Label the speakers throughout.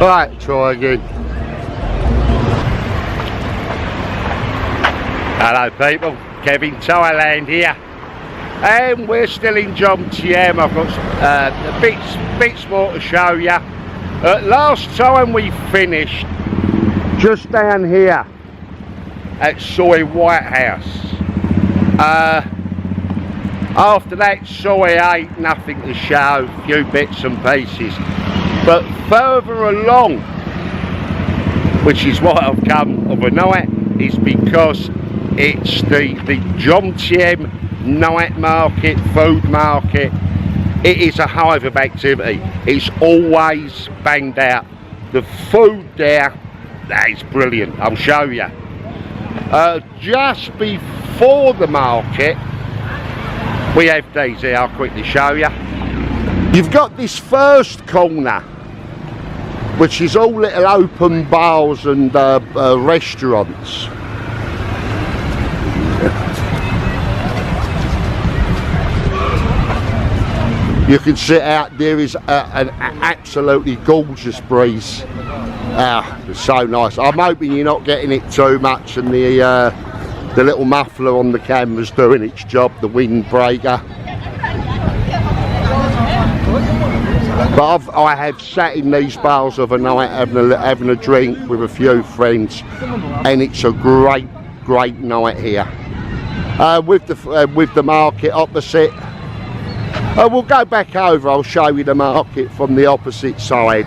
Speaker 1: Right, try again. Hello people, Kevin, Thailand here. And we're still in JOMTIEN. I've got bits more to show you. Last time we finished just down here at Soi White House. After that, Soi 8, nothing to show, a few bits and pieces. But further along, which is why I've come overnight, is because it's the JOMTIEN night market, food market. It is a hive of activity. It's always banged out. The food there, that is brilliant. I'll show you. Just before the market, we have these here. I'll quickly show you. You've got this first corner, which is all little open bars and restaurants. You can sit out. There is an absolutely gorgeous breeze. It's so nice. I'm hoping you're not getting it too much, and the little muffler on the camera's doing its job, the windbreaker. But I have sat in these bars overnight having a drink with a few friends, and it's a great night here. With the market opposite. We'll go back over. I'll show you the market from the opposite side.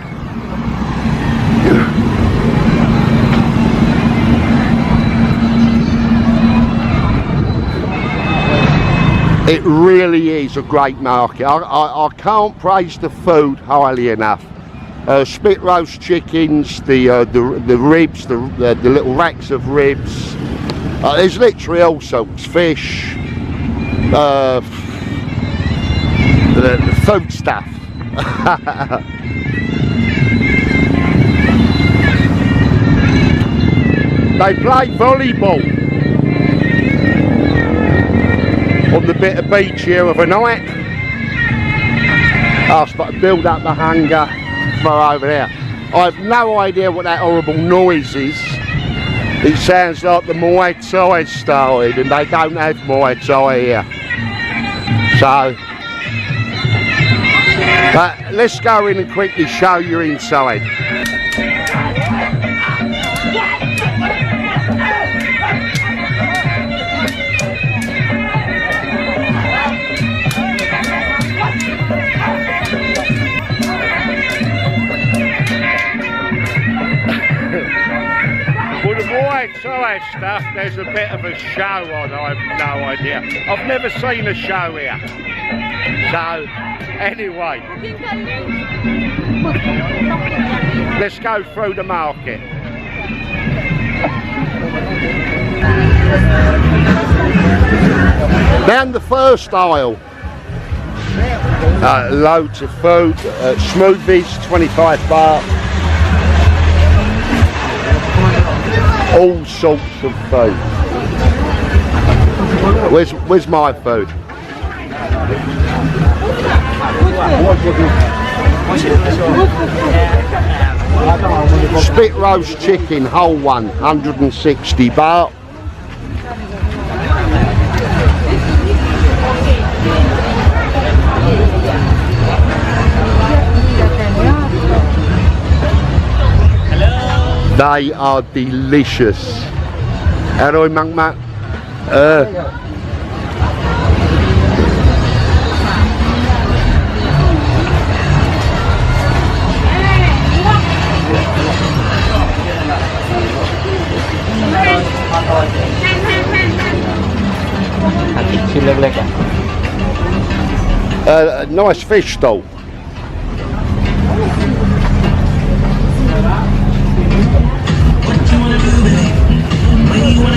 Speaker 1: It really is a great market. I can't praise the food highly enough. Spit roast chickens, the ribs, the little racks of ribs. There's literally all sorts. Fish, the food stuff. They play volleyball on the bit of beach here overnight. I'll start to build up the hunger for over there. I have no idea what that horrible noise is. It sounds like the Muay Thai started, and they don't have Muay Thai here. So, but let's go in and quickly show you inside. Well, the Muay Thai stuff, there's a bit of a show on, I have no idea. I've never seen a show here. So, anyway, let's go through the market. Down the first aisle, loads of food, smoothies, 25 baht, all sorts of food. Where's my food? Spit roast chicken, whole one, 160 baht. They are delicious. How do I make that? A nice fish stall.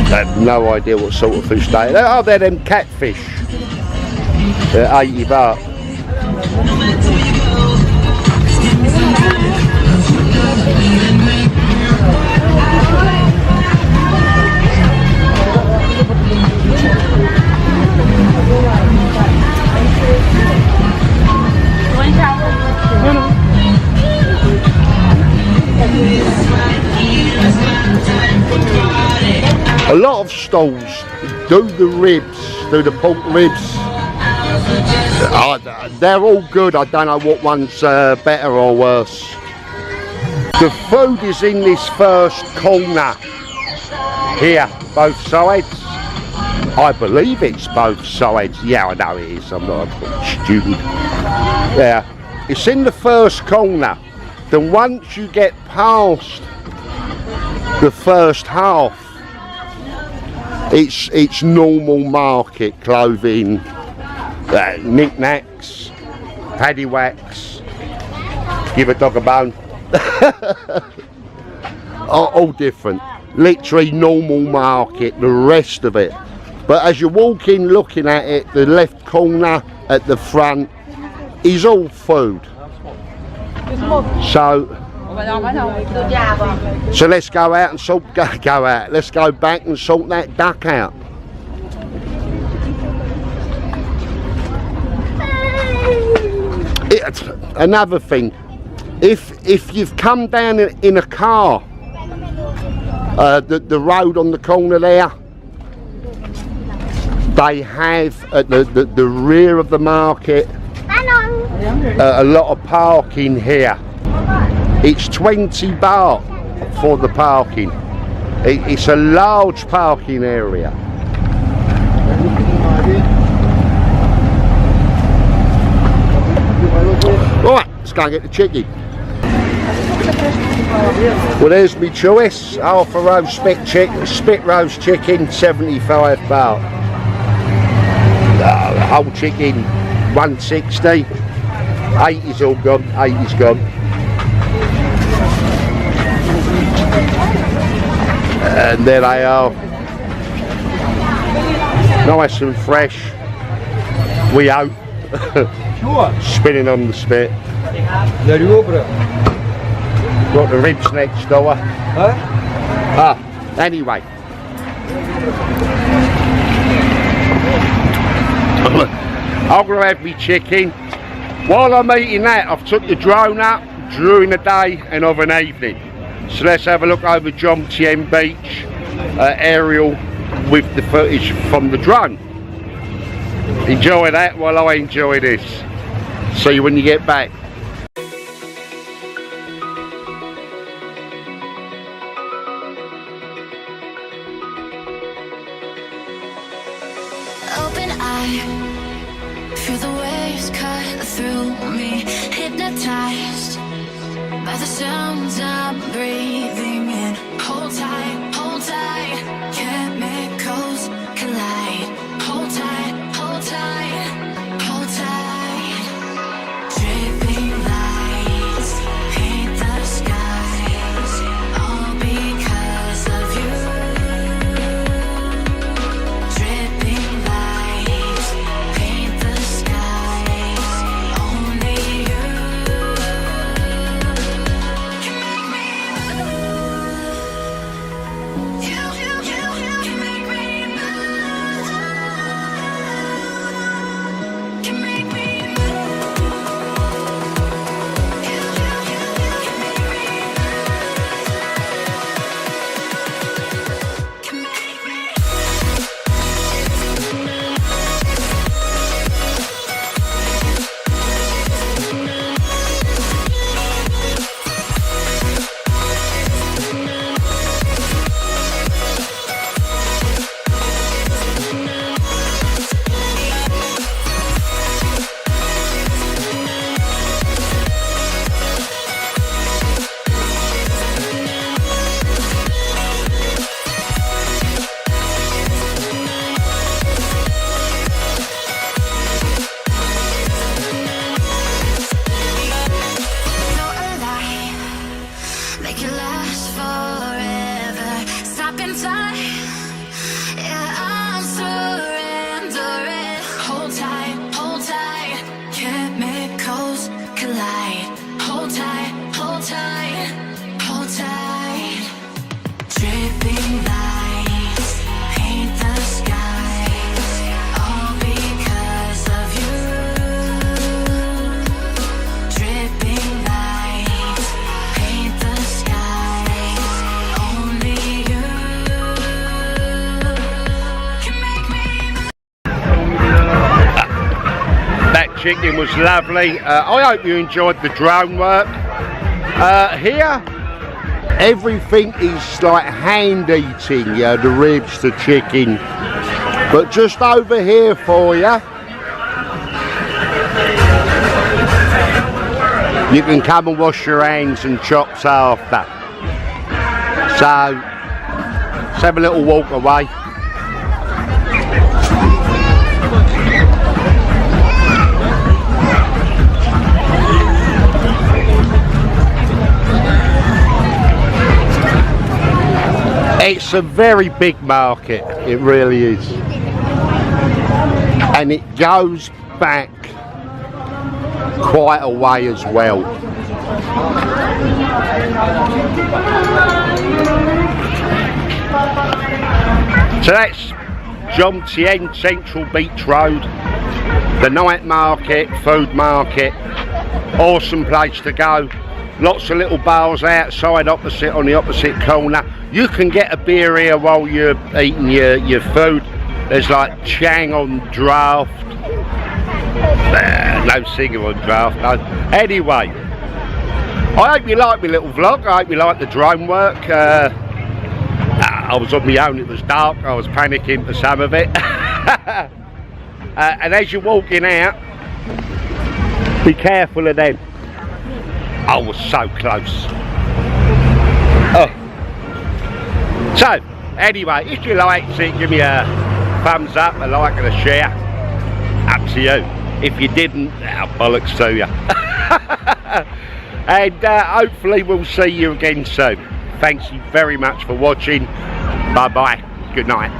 Speaker 1: I have no idea what sort of fish they are. Oh, they're them catfish. They're 80 baht. A lot of stalls do the ribs, do the pork ribs. They're all good. I don't know what one's better or worse. The food is in this first corner here, both sides. I believe it's both sides. Yeah, I know it is. I'm not stupid. Yeah, it's in the first corner. Then once you get past the first half, it's normal market clothing, knickknacks, paddywhacks, give a dog a bone. all different. Literally normal market, the rest of it. But as you walk in looking at it, the left corner at the front is all food. So let's go out and go out. Let's go back and sort that duck out. Another thing, if you've come down in a car, the road on the corner there, they have at the rear of the market a lot of parking here. It's 20 baht for the parking. It's a large parking area. Right, let's go and get the chicken. Well, there's my choice. Half a roast spit roast chicken, 75 baht. Whole chicken, 160. 80's all gone. 80's gone. And there they are. Nice and fresh. We hope. Spinning on the spit. Got the ribs next door. Anyway. I'm going to have my chicken. While I'm eating that, I've took the drone up during the day and of an evening. So let's have a look over JOMTIEN beach, aerial with the footage from the drone. Enjoy that while I enjoy this. See you when you get back.
Speaker 2: Open eye, feel the waves cut through me, hypnotized by the sounds I'm breathing in. Hold tight, chemicals collide. Hold tight, hold tight, hold tight. Dripping lights paint the skies, all because of you. Dripping lights paint the skies, only you can make me move. You can make me move. Can make me move. You can make me move. Can make me. You're alive, make it last forever. Stop in time, yeah, I'm surrendering. Hold tight, chemicals collide. Hold tight, hold tight, hold tight. Dripping lights paint the skies, all because of you. Dripping lights paint the skies, only you
Speaker 1: chicken was lovely. I hope you enjoyed the drone work. Here, everything is like hand eating, the ribs, the chicken. But just over here for you, you can come and wash your hands and chops after. So, let's have a little walk away. It's a very big market, it really is. And it goes back quite a way as well. So that's JOMTIEN, Central Beach Road, the night market, food market, awesome place to go. Lots of little bars outside opposite, on the opposite corner. You can get a beer here while you're eating your food. There's like Chang on draft. No singer on draft, no. Anyway, I hope you like my little vlog. I hope you like the drone work. I was on my own, it was dark, I was panicking for some of it. And as you're walking out, be careful of them. I was so close. Oh. So, anyway, if you liked it, give me a thumbs up, a like and a share. Up to you. If you didn't, bollocks to you. And hopefully we'll see you again soon. Thanks very much for watching. Bye bye. Good night.